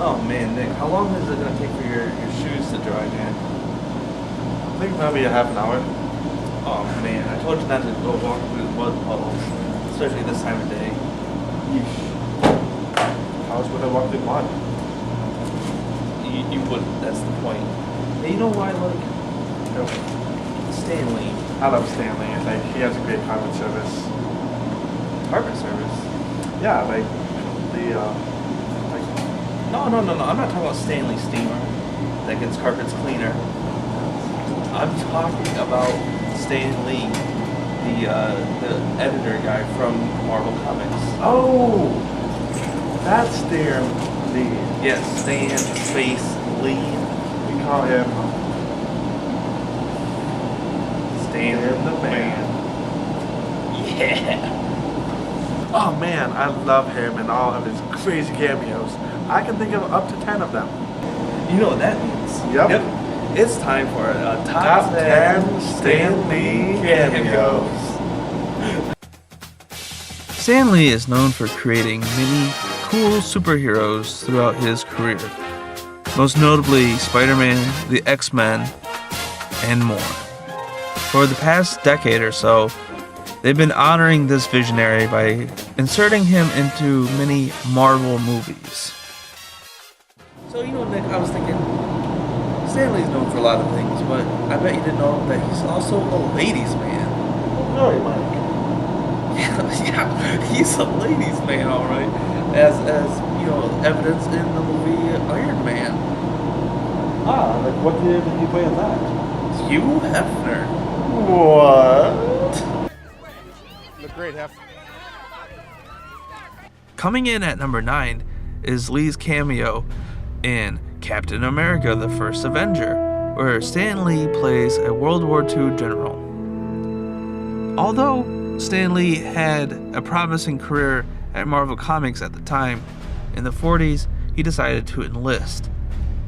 Oh man, Nick, how long is it gonna take for your shoes to dry, man? I think maybe a half an hour. Oh man, I told you not to go walk through the mud puddles, especially this time of day. Yeesh. How else would I walk through mud? You wouldn't, that's the point. And you know why, like, Stan Lee. I love Stanley. I think he has a great carpet service. Carpet service? Yeah, like the like. No, I'm not talking about Stanley Steamer that gets carpets cleaner. I'm talking about Stan Lee, the editor guy from Marvel Comics. Oh, that's Stan Lee. Yes, Stan Space Lee. We call him Stan the Man. Yeah. Oh man, I love him and all of his crazy cameos. I can think of up to 10 of them. You know what that means? Yep. It's time for a Top 10 Stan Lee cameos. Stan Lee is known for creating many cool superheroes throughout his career, most notably Spider-Man, the X-Men, and more. For the past decade or so, they've been honoring this visionary by inserting him into many Marvel movies. So, you know, Nick, I was thinking, Stan Lee's known for a lot of things, but I bet you didn't know that he's also a ladies' man. Oh, really, Mike? Yeah, he's a ladies' man, all right. As you know, evidence in the movie Iron Man. Ah, like what did he play in that? Hugh Hefner. What? The great Hefner. Coming in at number 9 is Lee's cameo in Captain America: The First Avenger, where Stan Lee plays a World War II general. Although Stan Lee had a promising career at Marvel Comics at the time, in the 40s he decided to enlist.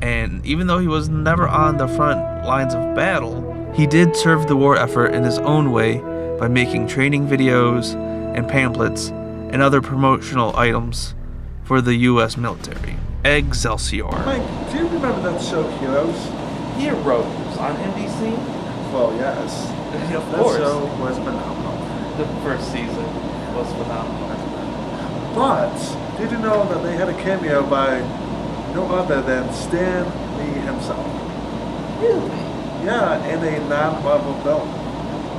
And even though he was never on the front lines of battle, he did serve the war effort in his own way by making training videos and pamphlets and other promotional items for the US military. Excelsior. Mike, do you remember that show Heroes? Heroes on NBC? Well, yes. Of That course. show was phenomenal. The first season was phenomenal. But did you know that they had a cameo by no other than Stan Lee himself? Really? Yeah, in a non-Marvel film.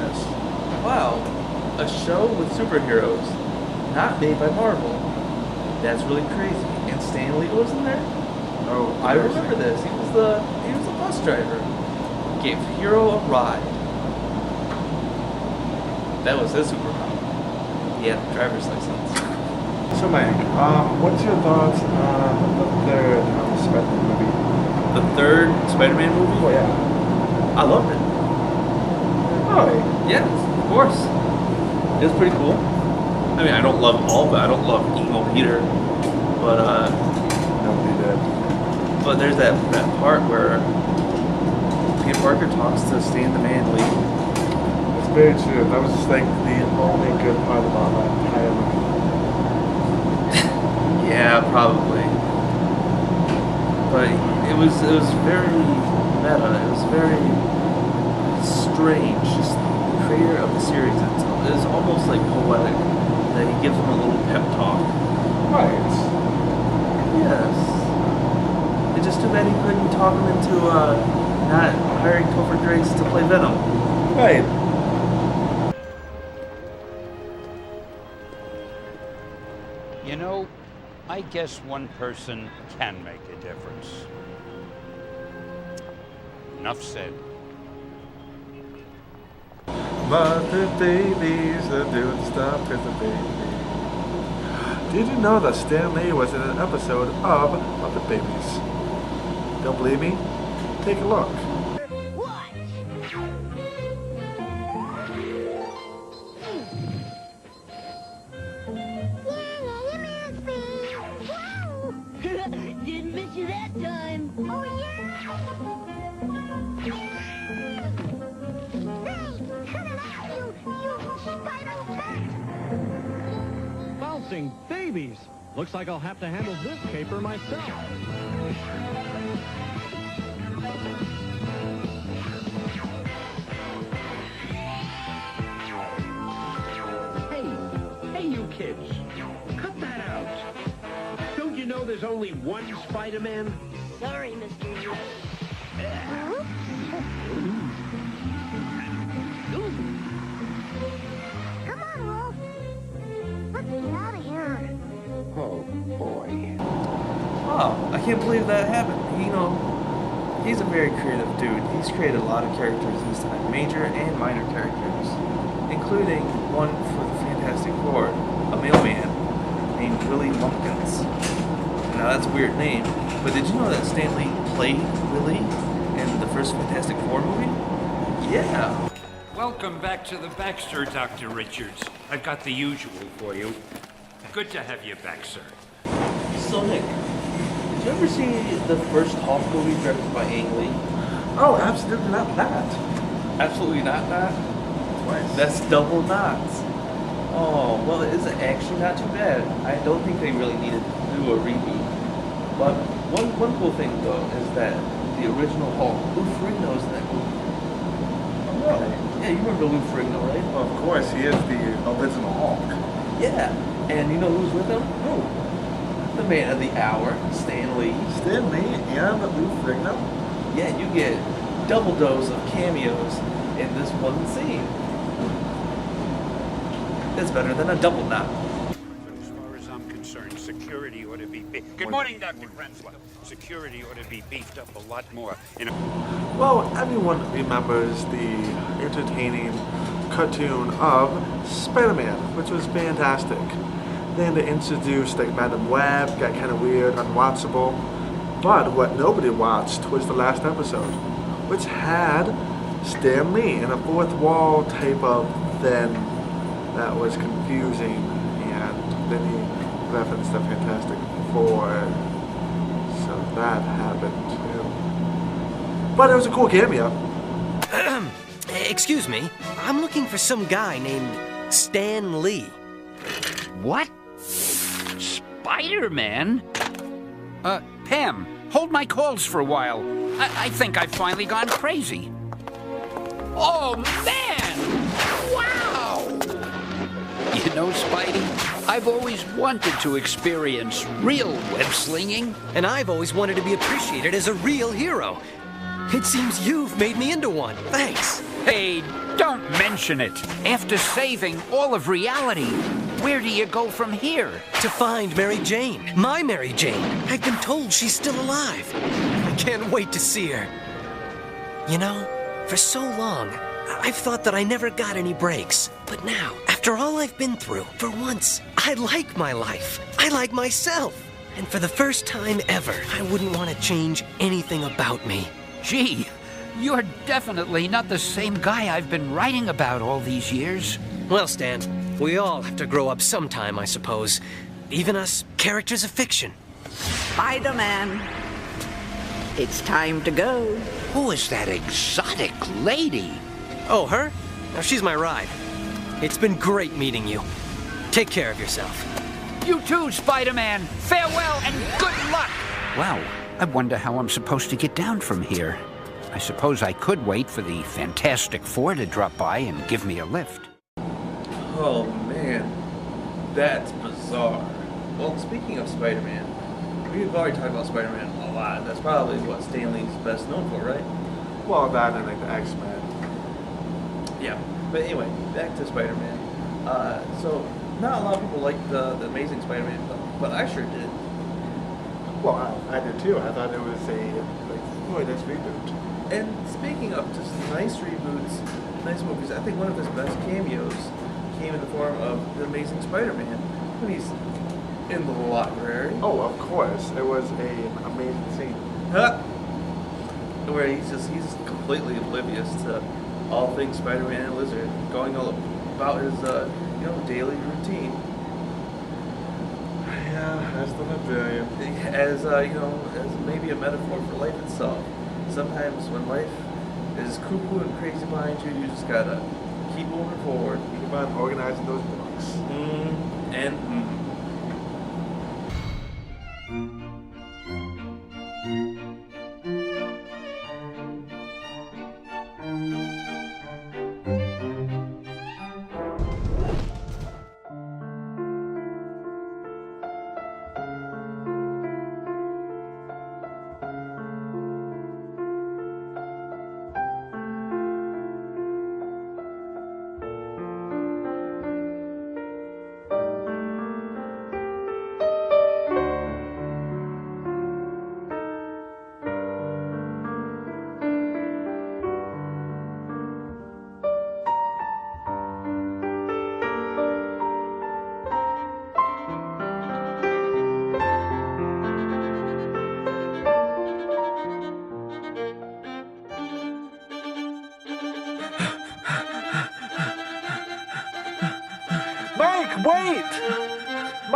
Yes. Wow. A show with superheroes, not made by Marvel. That's really crazy. And Stan Lee was in there? Oh, I remember this. He was the bus driver. Gave Hero a ride. That was his superpower. He had a driver's license. So, Mike, what's your thoughts on the third Spider-Man movie? The third Spider-Man movie? Oh, yeah. I loved it. Really? Yes, of course. It was pretty cool. I mean, I don't love all of it. I don't love emo Peter, but Nobody did. but there's that part where Peter Parker talks to Stan the Man Lee. It's very true. That was just like the only good part about that entire movie. Yeah, probably. But it was very meta. It was very strange. Just the creator of the series itself. It was almost like poetic that he gives him a little pep talk. Right. Yes. It's just too bad he couldn't talk him into not hiring Topher Grace to play Venom. Right. You know, I guess one person can make a difference. Enough said. But the babies are doing stuff with the babies. Did you know that Stan Lee was in an episode of Muppet Babies? Don't believe me? Take a look. Didn't miss you that time. Oh, yeah. Hey, cut it out, you spider cat. Bouncing babies. Looks like I'll have to handle this caper myself. Hey, you kids. Cut that out. Don't you know there's only one Spider-Man? Sorry, Mr. Yu. Come on, Wolf. Let's get out of here. Oh, boy. Wow, I can't believe that happened. You know, he's a very creative dude. He's created a lot of characters this time, major and minor characters, including one for the Fantastic Four, a mailman named Willie Lumpkins. Now that's a weird name, but did you know that Stan Lee played Willie in the first Fantastic Four movie? Yeah. Welcome back to the Baxter, Dr. Richards. I've got the usual for you. Good to have you back, sir. So Nick, did you ever see the first Hulk movie directed by Ang Lee? Oh, absolutely not that. Absolutely not that. Twice. That's double knots. Oh, well, it's actually not too bad. I don't think they really needed to do a reboot. But one cool thing, though, is that the original Hulk, Lou Ferrigno's in that movie. Oh, really? Yeah, you remember Lou Ferrigno, right? Well, of course, he is the original Hulk. Yeah. And you know who's with him? Who? The man of the hour, Stan Lee. Stan Lee and Lou Ferrigno? Yeah, you get double dose of cameos in this one scene. It's better than a double knot. As far as I'm concerned, security ought to be Good morning, Dr. Krensler. Security ought to be beefed up a lot more. Well, everyone remembers the entertaining cartoon of Spider-Man, which was fantastic. Then they introduced like Madam Web, got kind of weird, unwatchable. But what nobody watched was the last episode, which had Stan Lee in a fourth wall type of thing that was confusing, and then he referenced the Fantastic Four, so that happened too. But it was a cool cameo. Excuse me, I'm looking for some guy named Stan Lee. What? Spider-Man? Pam, hold my calls for a while. I think I've finally gone crazy. Oh, man! Wow! You know, Spidey, I've always wanted to experience real web-slinging. And I've always wanted to be appreciated as a real hero. It seems you've made me into one. Thanks. Hey, don't mention it. After saving all of reality, where do you go from here? To find Mary Jane. My Mary Jane. I've been told she's still alive. I can't wait to see her. You know, for so long, I've thought that I never got any breaks. But now, after all I've been through, for once, I like my life. I like myself. And for the first time ever, I wouldn't want to change anything about me. Gee, you're definitely not the same guy I've been writing about all these years. Well, Stan, we all have to grow up sometime, I suppose. Even us characters of fiction. Spider-Man, it's time to go. Who is that exotic lady? Oh, her? Now, she's my ride. It's been great meeting you. Take care of yourself. You too, Spider-Man. Farewell and good luck. Wow, I wonder how I'm supposed to get down from here. I suppose I could wait for the Fantastic Four to drop by and give me a lift. Oh man, that's bizarre. Well, speaking of Spider-Man, we've already talked about Spider-Man a lot. That's probably what Stan Lee's best known for, right? Well, that and like the X-Men. Yeah. But anyway, back to Spider-Man. So, not a lot of people like the Amazing Spider-Man, but I sure did. Well, I did too. I thought it was a really nice reboot. And speaking of just nice reboots, nice movies, I think one of his best cameos came in the form of the Amazing Spider-Man when he's in the library. Oh, of course. It was an amazing scene. Huh? Where he's completely oblivious to all things Spider-Man and Lizard, going all about his daily routine. Yeah, as the librarian. As as maybe a metaphor for life itself. Sometimes when life is cuckoo and crazy behind you, you just gotta keep moving forward. Keep on organizing those books.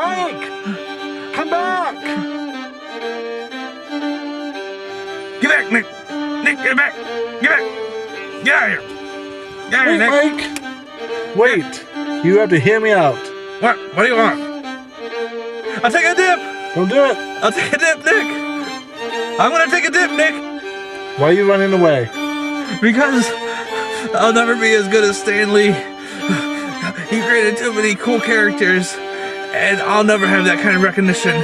Mike! Come back! Get back, Nick! Nick, get back! Get back! Get out of here! Get out of here, Nick! Mike! Wait! You have to hear me out. What? What do you want? I'll take a dip! Don't do it! I'll take a dip, Nick! I'm gonna take a dip, Nick! Why are you running away? Because I'll never be as good as Stan Lee. He created too many cool characters, and I'll never have that kind of recognition.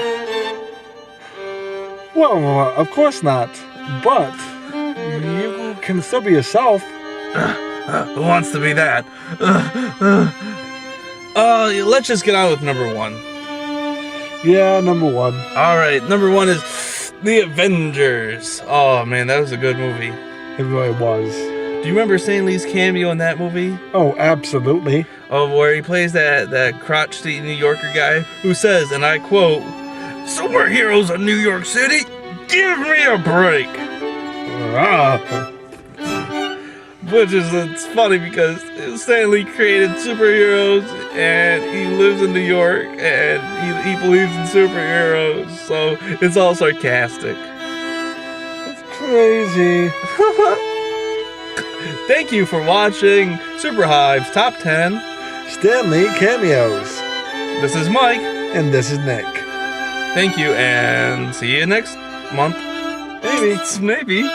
Well, of course not. But you can still be yourself. Who wants to be that? Let's just get on with number one. Yeah, number one. Alright, number one is The Avengers. Oh man, that was a good movie. It really was. Do you remember Stan Lee's cameo in that movie? Oh, absolutely. Oh, where he plays that crotchety New Yorker guy who says, and I quote, "Superheroes of New York City, give me a break." Which is, it's funny because Stan Lee created superheroes and he lives in New York and he believes in superheroes, so it's all sarcastic. That's crazy. Thank you for watching Super Hive's Top 10. Stan Lee Cameos. This is Mike. And this is Nick. Thank you and see you next month. Maybe. Maybe.